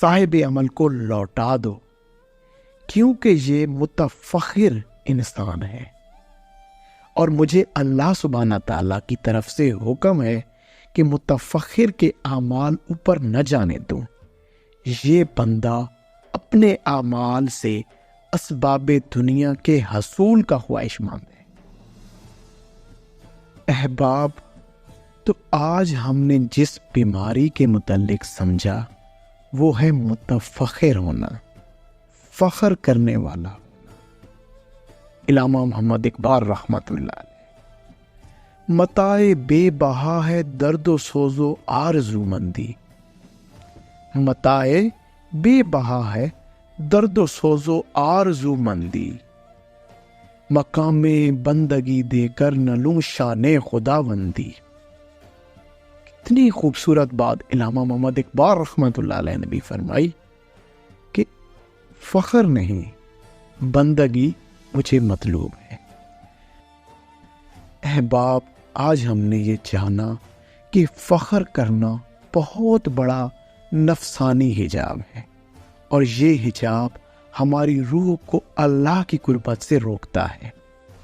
صاحب عمل کو لوٹا دو، کیونکہ یہ متفخر انسان ہے، اور مجھے اللہ سبحانہ تعالیٰ کی طرف سے حکم ہے کہ متفخر کے اعمال اوپر نہ جانے دوں۔ یہ بندہ اپنے اعمال سے اسباب دنیا کے حصول کا خواہش مند ہے۔ احباب، تو آج ہم نے جس بیماری کے متعلق سمجھا وہ ہے متفخر ہونا، فخر کرنے والا۔ علامہ محمد اقبال رحمۃ اللہ علیہ، متاع بے بہا ہے درد و سوز و آرزو مندی، متاع بے بہا ہے درد و سوز و آرزو مندی، مقام بندگی دے کر نہ لوں شان خداوندی۔ کتنی خوبصورت بات علامہ محمد اقبال رحمۃ اللہ علیہ نے بھی فرمائی کہ فخر نہیں، بندگی مجھے مطلوب ہے۔ احباب، آج ہم نے یہ جانا کہ فخر کرنا بہت بڑا نفسانی حجاب ہے، اور یہ حجاب ہماری روح کو اللہ کی قربت سے روکتا ہے۔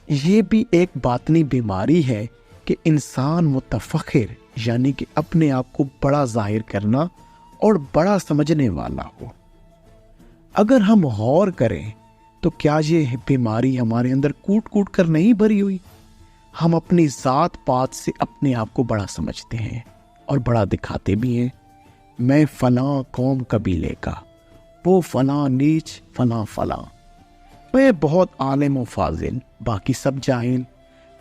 یہ بھی ایک باطنی بیماری ہے کہ انسان متفخر یعنی کہ اپنے آپ کو بڑا ظاہر کرنا اور بڑا سمجھنے والا ہو۔ اگر ہم غور کریں تو کیا یہ بیماری ہمارے اندر کوٹ کوٹ کر نہیں بھری ہوئی؟ ہم اپنی ذات پات سے اپنے آپ کو بڑا سمجھتے ہیں اور بڑا دکھاتے بھی ہیں۔ میں فلاں قوم قبیلے کا، وہ فلاں نیچ، فلاں فلاں، میں بہت عالم و فاضل، باقی سب جاہل،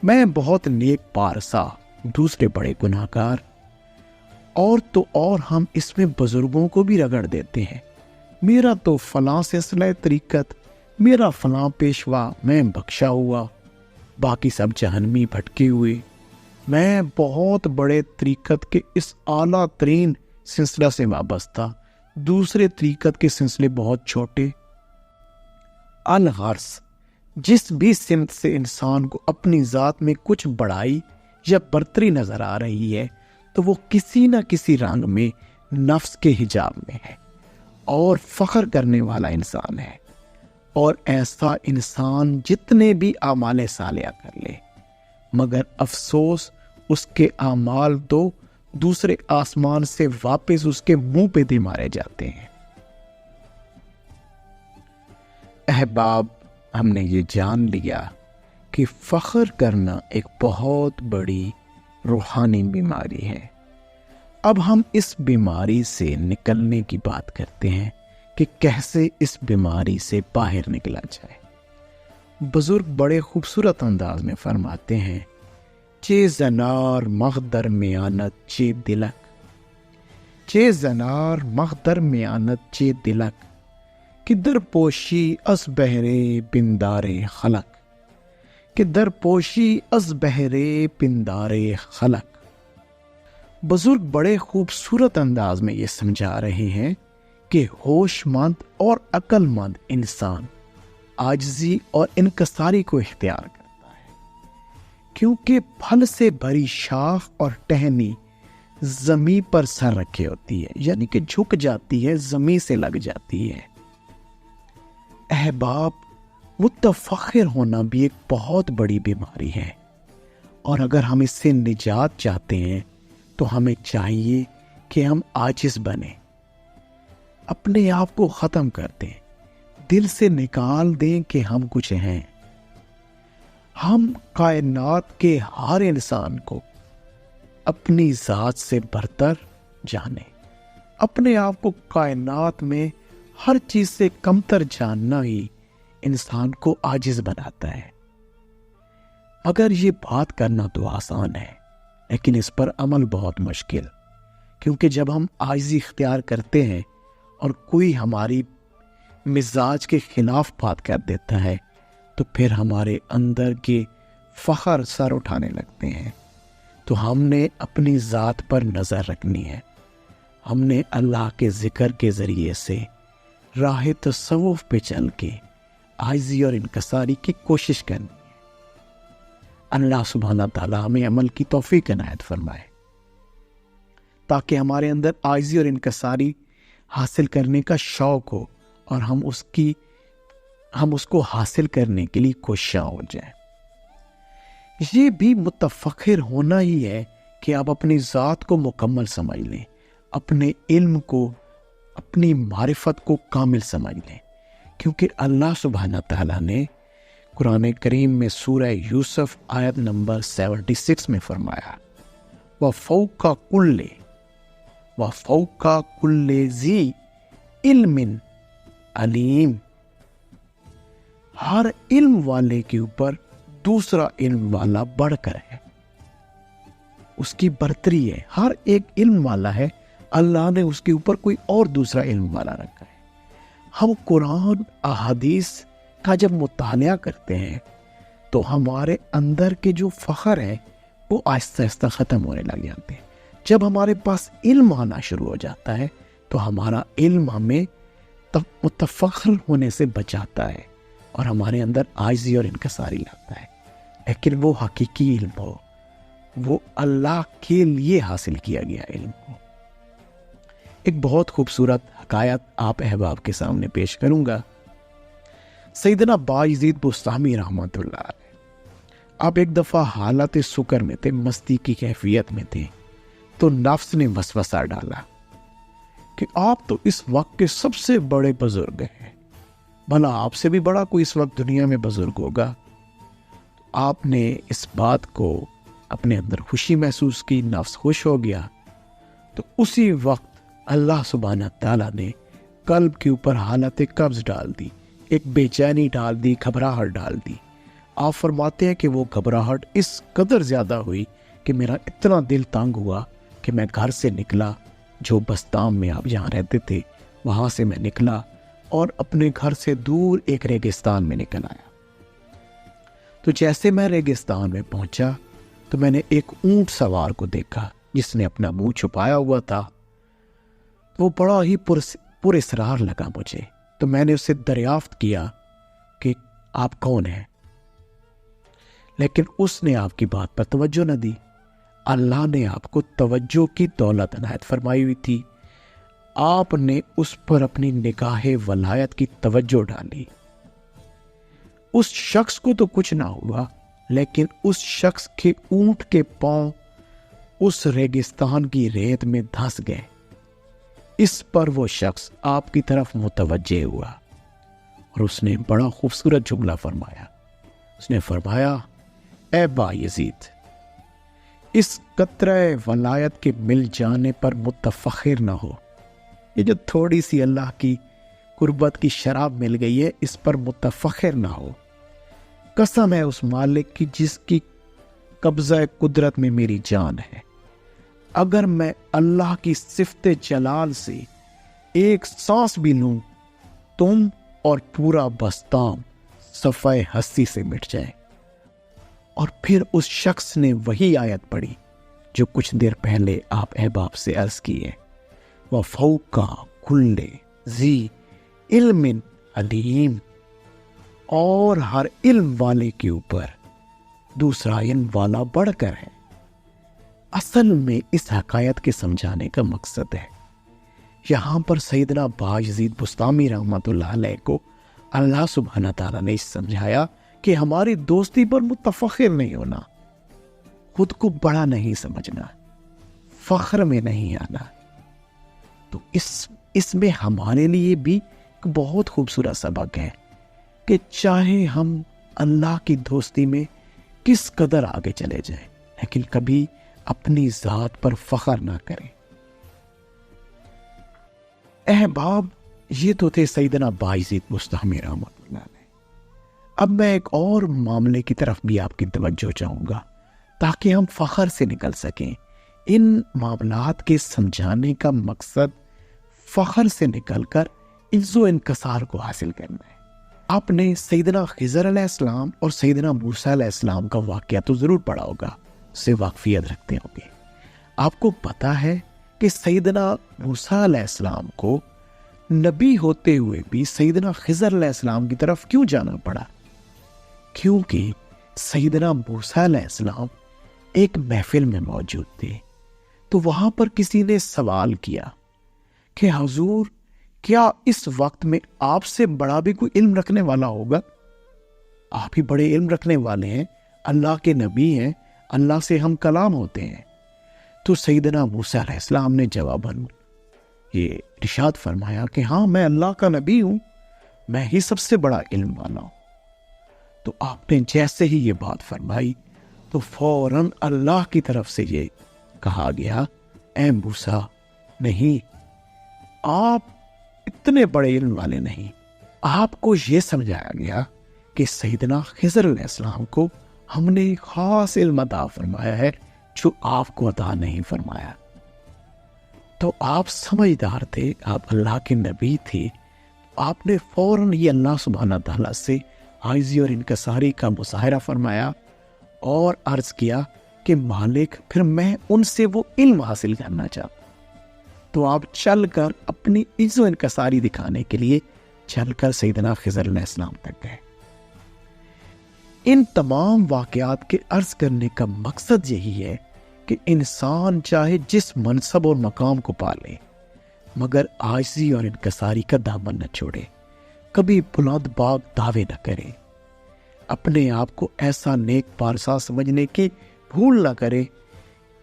میں بہت نیک پارسا، دوسرے بڑے گناہ گار۔ اور تو اور ہم اس میں بزرگوں کو بھی رگڑ دیتے ہیں، میرا تو فلاں سلسلہ طریقت، میرا فلاں پیشوا، میں بخشا ہوا، باقی سب جہنمی بھٹکے ہوئے، میں بہت بڑے طریقت کے اس اعلیٰ ترین سلسلہ سے وابستہ، دوسرے طریقت کے سلسلے بہت چھوٹے۔ الغرض جس بھی سمت سے انسان کو اپنی ذات میں کچھ بڑائی یا برتری نظر آ رہی ہے تو وہ کسی نہ کسی رنگ میں نفس کے حجاب میں ہے اور فخر کرنے والا انسان ہے۔ اور ایسا انسان جتنے بھی اعمال صالحہ کر لے، مگر افسوس اس کے اعمال تو دوسرے آسمان سے واپس اس کے منہ پہ دے مارے جاتے ہیں۔ احباب، ہم نے یہ جان لیا کہ فخر کرنا ایک بہت بڑی روحانی بیماری ہے۔ اب ہم اس بیماری سے نکلنے کی بات کرتے ہیں کہ کیسے اس بیماری سے باہر نکلا جائے۔ بزرگ بڑے خوبصورت انداز میں فرماتے ہیں، چے زنار مغدر میانت چے دلک، چے زنار مغدر میانت چے دلک، کہ در پوشی از بہرے پندارے خلق، کہ در پوشی از بہرے پندارے خلق۔ بزرگ بڑے خوبصورت انداز میں یہ سمجھا رہے ہیں کہ ہوش مند اور عقل مند انسان عاجزی اور انکساری کو اختیار کرتا ہے، کیونکہ پھل سے بھری شاخ اور ٹہنی زمین پر سر رکھے ہوتی ہے، یعنی کہ جھک جاتی ہے، زمین سے لگ جاتی ہے۔ احباب، متفخر ہونا بھی ایک بہت بڑی بیماری ہے، اور اگر ہم اس سے نجات چاہتے ہیں تو ہمیں چاہیے کہ ہم عاجز بنیں، اپنے آپ کو ختم کر دیں، دل سے نکال دیں کہ ہم کچھ ہیں۔ ہم کائنات کے ہر انسان کو اپنی ذات سے برتر جانیں، اپنے آپ کو کائنات میں ہر چیز سے کمتر جاننا ہی انسان کو عاجز بناتا ہے۔ مگر یہ بات کرنا تو آسان ہے، لیکن اس پر عمل بہت مشکل، کیونکہ جب ہم عاجزی اختیار کرتے ہیں اور کوئی ہماری مزاج کے خلاف بات کر دیتا ہے تو پھر ہمارے اندر کے فخر سر اٹھانے لگتے ہیں۔ تو ہم نے اپنی ذات پر نظر رکھنی ہے، ہم نے اللہ کے ذکر کے ذریعے سے راہ تصوف پہ چل کے عاجزی اور انکساری کی کوشش کرنی ہے۔ اللہ سبحانہ تعالیٰ ہمیں عمل کی توفیق عنایت فرمائے، تاکہ ہمارے اندر عاجزی اور انکساری حاصل کرنے کا شوق ہو اور ہم اس کو حاصل کرنے کے لیے کوشاں ہو جائیں۔ یہ بھی متفخر ہونا ہی ہے کہ آپ اپنی ذات کو مکمل سمجھ لیں، اپنے علم کو، اپنی معرفت کو کامل سمجھ لیں، کیونکہ اللہ سبحانہ تعالیٰ نے قرآن کریم میں سورہ یوسف آیت نمبر 76 میں فرمایا وَفَوْقَ كُلِّ ذِي عِلْمٍ علیم، ہر علم والے کے اوپر دوسرا علم والا بڑھ کر ہے، اس کی برتری ہے۔ ہر ایک علم والا ہے، اللہ نے اس کے اوپر کوئی اور دوسرا علم والا رکھا ہے۔ ہم قرآن احادیث کا جب مطالعہ کرتے ہیں تو ہمارے اندر کے جو فخر ہے وہ آہستہ آہستہ ختم ہونے لگ جاتے ہیں۔ جب ہمارے پاس علم آنا شروع ہو جاتا ہے تو ہمارا علم ہمیں متفخر ہونے سے بچاتا ہے اور ہمارے اندر عاجزی اور انکساری لاتا ہے، لیکن وہ حقیقی علم ہو، وہ اللہ کے لیے حاصل کیا گیا علم ہو۔ ایک بہت خوبصورت حکایت آپ احباب کے سامنے پیش کروں گا۔ سیدنا بایزید بستامی رحمۃ اللہ علیہ، آپ ایک دفعہ حالت سکر میں تھے، مستی کی کیفیت میں تھے، تو نفس نے وسوسہ ڈالا کہ آپ تو اس وقت کے سب سے بڑے بزرگ ہیں، بھلا آپ سے بھی بڑا کوئی اس وقت دنیا میں بزرگ ہوگا۔ آپ نے اس بات کو اپنے اندر خوشی محسوس کی، نفس خوش ہو گیا، تو اسی وقت اللہ سبحانہ تعالیٰ نے قلب کے اوپر حالت قبض ڈال دی، ایک بے چینی ڈال دی، گھبراہٹ ڈال دی۔ آپ فرماتے ہیں کہ وہ گھبراہٹ اس قدر زیادہ ہوئی کہ میرا اتنا دل تنگ ہوا کہ میں گھر سے نکلا، جو بستام میں آپ جہاں رہتے تھے وہاں سے میں نکلا اور اپنے گھر سے دور ایک ریگستان میں نکل آیا۔ تو جیسے میں ریگستان میں پہنچا تو میں نے ایک اونٹ سوار کو دیکھا جس نے اپنا منہ چھپایا ہوا تھا۔ وہ بڑا ہی پر اسرار لگا مجھے، تو میں نے اسے دریافت کیا کہ آپ کون ہیں، لیکن اس نے آپ کی بات پر توجہ نہ دی۔ اللہ نے آپ کو توجہ کی دولت عنایت فرمائی ہوئی تھی، آپ نے اس پر اپنی نگاہ ولایت کی توجہ ڈالی۔ اس شخص کو تو کچھ نہ ہوا، لیکن اس شخص کے اونٹ کے پاؤں اس ریگستان کی ریت میں دھنس گئے۔ اس پر وہ شخص آپ کی طرف متوجہ ہوا اور اس نے بڑا خوبصورت جملہ فرمایا۔ اس نے فرمایا، اے بایزید، اس قطرہ ولایت کے مل جانے پر متفخر نہ ہو۔ یہ جو تھوڑی سی اللہ کی قربت کی شراب مل گئی ہے، اس پر متفخر نہ ہو۔ قسم ہے اس مالک کی جس کی قبضہ قدرت میں میری جان ہے، اگر میں اللہ کی صفت جلال سے ایک سانس بھی لوں، تم اور پورا بستام صفحہ ہستی سے مٹ جائے۔ اور پھر اس شخص نے وہی آیت پڑھی جو کچھ دیر پہلے آپ احباب سے عرض کی ہے، وَفَوْقَ كُلِّ ذِي عِلْمٍ علیم، اور ہر علم والے کے اوپر دوسرا علم والا بڑھ کر ہے۔ اصل میں اس حکایت کے سمجھانے کا مقصد ہے، یہاں پر سیدنا بایزید بستامی رحمۃ اللہ علیہ کو اللہ سبحانہ تعالیٰ نے سمجھایا کہ ہماری دوستی پر متفخر نہیں ہونا، خود کو بڑا نہیں سمجھنا، فخر میں نہیں آنا۔ تو اس میں ہمارے لیے بھی ایک بہت خوبصورت سبق ہے کہ چاہے ہم اللہ کی دوستی میں کس قدر آگے چلے جائیں، لیکن کبھی اپنی ذات پر فخر نہ کریں۔ احباب، یہ تو تھے سیدنا بایزید بستامی رحمۃ اللہ علیہ۔ اب میں ایک اور معاملے کی طرف بھی آپ کی توجہ چاہوں گا تاکہ ہم فخر سے نکل سکیں۔ ان معاملات کے سمجھانے کا مقصد فخر سے نکل کر عز و انکسار کو حاصل کرنا ہے۔ آپ نے سیدنا خضر علیہ السلام اور سیدنا موسیٰ علیہ السلام کا واقعہ تو ضرور پڑھا ہوگا، اس سے واقفیت رکھتے ہوں گے۔ آپ کو پتا ہے کہ سیدنا موسیٰ علیہ السلام کو نبی ہوتے ہوئے بھی سیدنا خضر علیہ السلام کی طرف کیوں جانا پڑا؟ کیونکہ سیدنا موسیٰ علیہ السلام ایک محفل میں موجود تھے، تو وہاں پر کسی نے سوال کیا کہ حضور کیا اس وقت میں آپ سے بڑا بھی کوئی علم رکھنے والا ہوگا؟ آپ ہی بڑے علم رکھنے والے ہیں، اللہ کے نبی ہیں، اللہ سے ہم کلام ہوتے ہیں۔ تو سیدنا موسیٰ علیہ السلام نے جواباً یہ ارشاد فرمایا کہ ہاں، میں اللہ کا نبی ہوں، میں ہی سب سے بڑا علم والا ہوں۔ تو آپ نے جیسے ہی یہ بات فرمائی تو فوراً اللہ کی طرف سے یہ کہا گیا، اے موسیٰ، نہیں، آپ اتنے بڑے علم والے نہیں۔ آپ کو یہ سمجھایا گیا کہ سیدنا خضر علیہ السلام کو ہم نے خاص علم عطا فرمایا ہے جو آپ کو عطا نہیں فرمایا۔ تو آپ سمجھدار تھے، آپ اللہ کے نبی تھے، آپ نے فوراً یہ اللہ سبحانہ تعالیٰ سے عاجزی اور انکساری کا مظاہرہ فرمایا اور عرض کیا کہ مالک، پھر میں ان سے وہ علم حاصل کرنا چاہتا۔ تو آپ چل کر اپنی عز و انکساری دکھانے کے لیے چل کر سیدنا خضر علیہ السلام تک گئے۔ ان تمام واقعات کے عرض کرنے کا مقصد یہی ہے کہ انسان چاہے جس منصب اور مقام کو پالے مگر عاجزی اور انکساری کا دامن نہ چھوڑے، کبھی بلند باغ دعوے نہ کرے، اپنے آپ کو ایسا نیک پارسا سمجھنے کی بھول نہ کرے،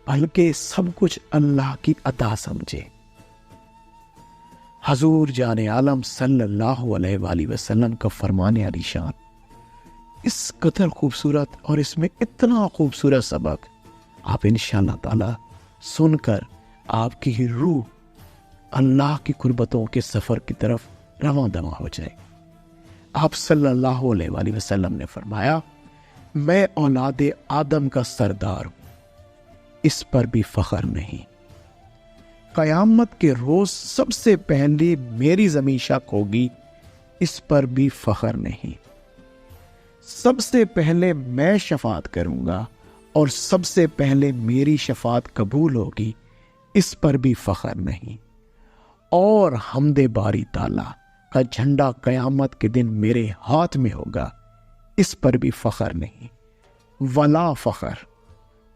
بلکہ سب کچھ اللہ کی عطا سمجھے۔ حضور جان عالم صلی اللہ علیہ وآلہ وسلم کا فرمان علی شان اس قدر خوبصورت اور اس میں اتنا خوبصورت سبق آپ انشاءاللہ تعالی سن کر آپ کی روح اللہ کی قربتوں کے سفر کی طرف رواں دواں ہو جائے۔ آپ صلی اللہ علیہ وآلہ وسلم نے فرمایا، میں اولاد آدم کا سردار ہوں، اس پر بھی فخر نہیں۔ قیامت کے روز سب سے پہلے میری زمین شق ہوگی، اس پر بھی فخر نہیں۔ سب سے پہلے میں شفاعت کروں گا اور سب سے پہلے میری شفاعت قبول ہوگی، اس پر بھی فخر نہیں۔ اور حمد باری تعالیٰ کا جھنڈا قیامت کے دن میرے ہاتھ میں ہوگا، اس پر بھی فخر نہیں۔ ولا فخر،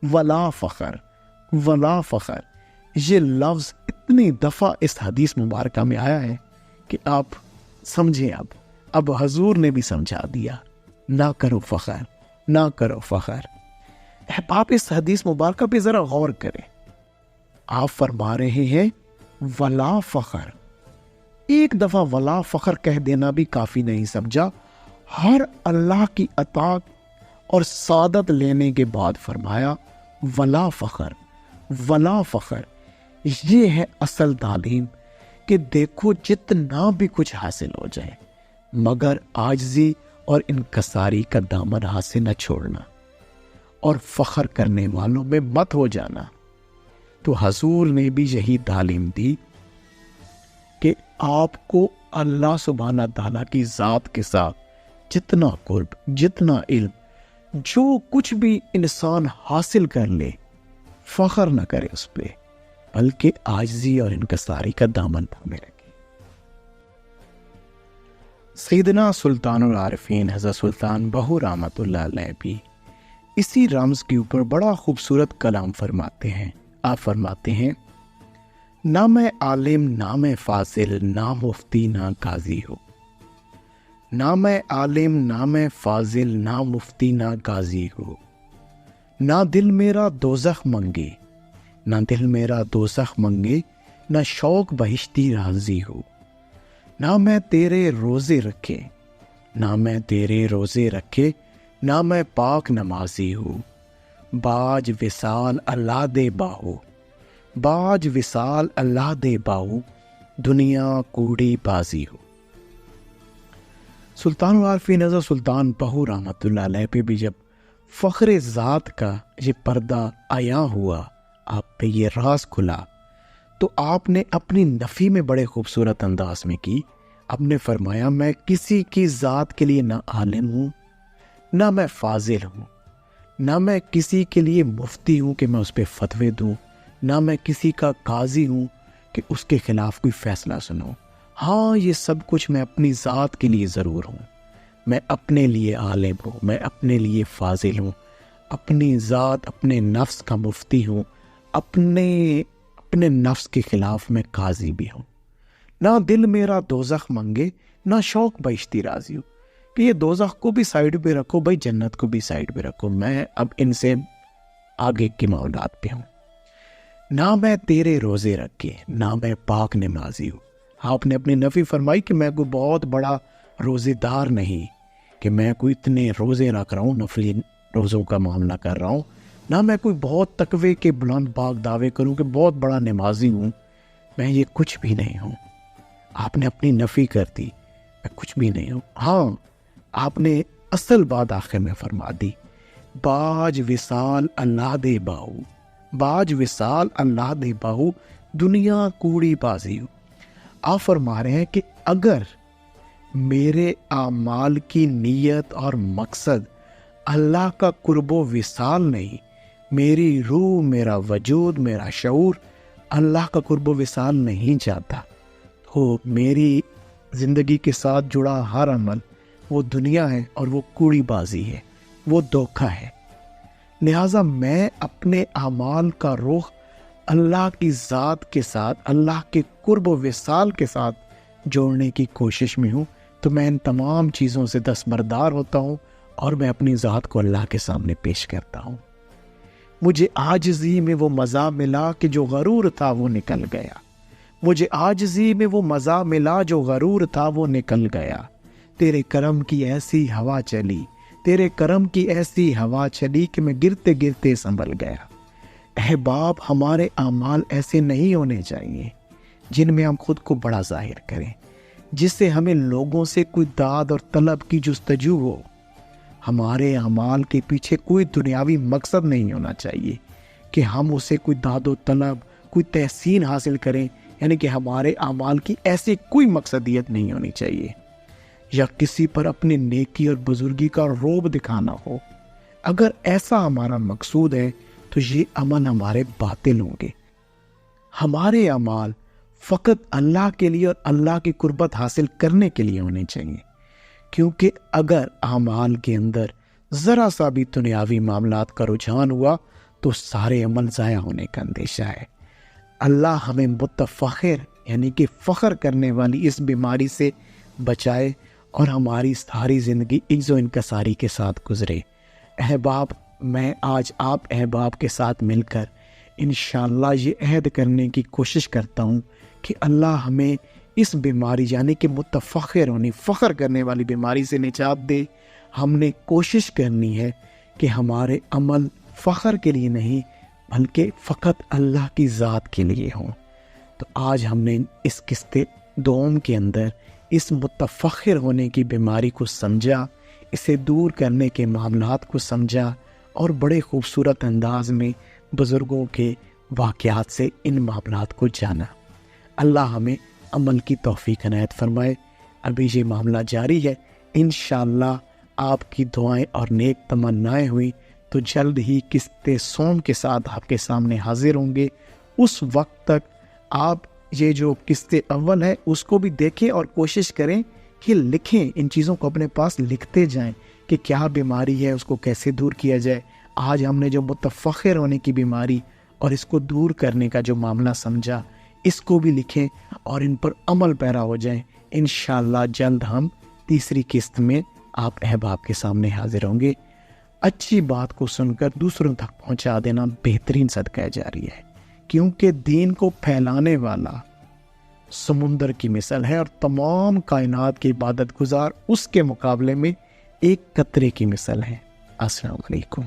ولا فخر، ولا فخر، یہ لفظ اتنی دفعہ اس حدیث مبارکہ میں آیا ہے کہ آپ سمجھیں۔ اب حضور نے بھی سمجھا دیا، نہ کرو فخر، نہ کرو فخر۔ آپ اس حدیث مبارکہ پہ ذرا غور کریں۔ آپ فرما رہے ہیں ولا فخر، ایک دفعہ ولا فخر کہہ دینا بھی کافی نہیں سمجھا، ہر اللہ کی عطا اور سعادت لینے کے بعد فرمایا ولا فخر، ولا فخر۔ یہ ہے اصل تعلیم کہ دیکھو جتنا بھی کچھ حاصل ہو جائے مگر عاجزی اور انکساری کا دامن ہاتھ سے نہ چھوڑنا اور فخر کرنے والوں میں مت ہو جانا۔ تو حضور نے بھی یہی تعلیم دی کہ آپ کو اللہ سبحانہ تعالیٰ کی ذات کے ساتھ جتنا قرب، جتنا علم، جو کچھ بھی انسان حاصل کر لے، فخر نہ کرے اس پہ، بلکہ عاجزی اور انکساری کا دامن تھامے رکھے۔ سیدنا سلطان العارفین حضرت سلطان بہو رحمۃ اللہ علیہ بھی اسی رمز کے اوپر بڑا خوبصورت کلام فرماتے ہیں۔ آپ فرماتے ہیں، نہ میں عالم، نہ میں فاضل، نہ مفتی، نہ قاضی ہو۔ نہ میں عالم، نہ میں فاضل، نہ مفتی، نہ قاضی ہو۔ نہ دل میرا دوزخ منگے، نہ دل میرا دوزخ منگے، نہ شوق بہشتی راضی ہو۔ نہ میں تیرے روزے رکھے، نہ میں تیرے روزے رکھے، نہ میں پاک نمازی ہوں۔ باج وصال اللہ دے باہو، باج وصال اللہ دے باہو، دنیا کوڑی بازی ہو۔ سلطان العارفین حضرت سلطان بہو رحمۃ اللہ علیہ پہ بھی جب فخر ذات کا یہ پردہ عیاں ہوا، آپ پہ یہ راز کھلا، تو آپ نے اپنی نفی میں بڑے خوبصورت انداز میں کی۔ آپ نے فرمایا، میں کسی کی ذات کے لیے نہ عالم ہوں، نہ میں فاضل ہوں، نہ میں کسی کے لیے مفتی ہوں کہ میں اس پہ فتوے دوں، نہ میں کسی کا قاضی ہوں کہ اس کے خلاف کوئی فیصلہ سنوں۔ ہاں، یہ سب کچھ میں اپنی ذات کے لیے ضرور ہوں، میں اپنے لیے عالم ہوں، میں اپنے لیے فاضل ہوں، اپنی ذات، اپنے نفس کا مفتی ہوں، اپنے نفس کے خلاف میں قاضی بھی ہوں۔ نہ دل میرا دوزخ منگے نہ شوق بہشتی راضی ہو، کہ یہ دوزخ کو بھی سائیڈ پہ رکھو بھائی، جنت کو بھی سائیڈ پہ رکھو، میں اب ان سے آگے کے معاملات پہ ہوں۔ نہ میں تیرے روزے رکھے نہ میں پاک نمازی ہوں۔ آپ نے اپنی نفی فرمائی کہ میں کوئی بہت بڑا روزے دار نہیں، کہ میں کوئی اتنے روزے رکھ رہا ہوں، نفلی روزوں کا معاملہ کر رہا ہوں، نہ میں کوئی بہت تقوی کے بلند باغ دعوے کروں کہ بہت بڑا نمازی ہوں، میں یہ کچھ بھی نہیں ہوں۔ آپ نے اپنی نفی کر دی، میں کچھ بھی نہیں ہوں۔ ہاں، آپ نے اصل بات آخر میں فرما دی، باج وصال اللہ دے باہو، باج وصال اللہ دے باہو، دنیا کوڑی بازی ہو۔ آپ فرما رہے ہیں کہ اگر میرے اعمال کی نیت اور مقصد اللہ کا قرب و وصال نہیں، میری روح، میرا وجود، میرا شعور اللہ کا قرب و وصال نہیں چاہتا، تو میری زندگی کے ساتھ جڑا ہر عمل وہ دنیا ہے اور وہ کوڑی بازی ہے، وہ دھوکہ ہے۔ لہٰذا میں اپنے اعمال کا رخ اللہ کی ذات کے ساتھ، اللہ کے قرب و وصال کے ساتھ جوڑنے کی کوشش میں ہوں، تو میں ان تمام چیزوں سے دستبردار ہوتا ہوں اور میں اپنی ذات کو اللہ کے سامنے پیش کرتا ہوں۔ مجھے عاجزی میں وہ مزہ ملا کہ جو غرور تھا وہ نکل گیا، مجھے عاجزی میں وہ مزہ ملا جو غرور تھا وہ نکل گیا، تیرے کرم کی ایسی ہوا چلی، تیرے کرم کی ایسی ہوا چلی کہ میں گرتے گرتے سنبھل گیا۔ احباب، ہمارے اعمال ایسے نہیں ہونے چاہیے جن میں ہم خود کو بڑا ظاہر کریں، جس سے ہمیں لوگوں سے کوئی داد اور طلب کی جستجو ہو۔ ہمارے اعمال کے پیچھے کوئی دنیاوی مقصد نہیں ہونا چاہیے کہ ہم اسے کوئی داد و طلب، کوئی تحسین حاصل کریں، یعنی کہ ہمارے اعمال کی ایسی کوئی مقصدیت نہیں ہونی چاہیے، یا کسی پر اپنی نیکی اور بزرگی کا رعب دکھانا ہو۔ اگر ایسا ہمارا مقصود ہے تو یہ عمل ہمارے باطل ہوں گے۔ ہمارے اعمال فقط اللہ کے لیے اور اللہ کی قربت حاصل کرنے کے لیے ہونے چاہیے، کیونکہ اگر اعمال کے اندر ذرا سا بھی دنیاوی معاملات کا رجحان ہوا تو سارے عمل ضائع ہونے کا اندیشہ ہے۔ اللہ ہمیں متفخر یعنی کہ فخر کرنے والی اس بیماری سے بچائے اور ہماری ساری زندگی عجز و انکساری کے ساتھ گزرے۔ احباب، میں آج آپ احباب کے ساتھ مل کر انشاءاللہ یہ عہد کرنے کی کوشش کرتا ہوں کہ اللہ ہمیں اس بیماری یعنی کہ متفخر ہونے، فخر کرنے والی بیماری سے نجات دے۔ ہم نے کوشش کرنی ہے کہ ہمارے عمل فخر کے لیے نہیں بلکہ فقط اللہ کی ذات کے لیے ہوں۔ تو آج ہم نے اس قسط دوم کے اندر اس متفخر ہونے کی بیماری کو سمجھا، اسے دور کرنے کے معاملات کو سمجھا، اور بڑے خوبصورت انداز میں بزرگوں کے واقعات سے ان معاملات کو جانا۔ اللہ ہمیں عمل کی توفیق عنایت فرمائے۔ ابھی یہ معاملہ جاری ہے، انشاءاللہ آپ کی دعائیں اور نیک تمنائیں ہوئی تو جلد ہی قسط سوم کے ساتھ آپ کے سامنے حاضر ہوں گے۔ اس وقت تک آپ یہ جو قسط اول ہے اس کو بھی دیکھیں اور کوشش کریں کہ لکھیں، ان چیزوں کو اپنے پاس لکھتے جائیں کہ کیا بیماری ہے، اس کو کیسے دور کیا جائے۔ آج ہم نے جو متفخر ہونے کی بیماری اور اس کو دور کرنے کا جو معاملہ سمجھا، اس کو بھی لکھیں اور ان پر عمل پیرا ہو جائیں۔ انشاءاللہ جلد ہم تیسری قسط میں آپ احباب کے سامنے حاضر ہوں گے۔ اچھی بات کو سن کر دوسروں تک پہنچا دینا بہترین صدقہ جاری ہے، کیونکہ دین کو پھیلانے والا سمندر کی مثل ہے اور تمام کائنات کے عبادت گزار اس کے مقابلے میں ایک قطرے کی مثل ہے۔ السلام علیکم۔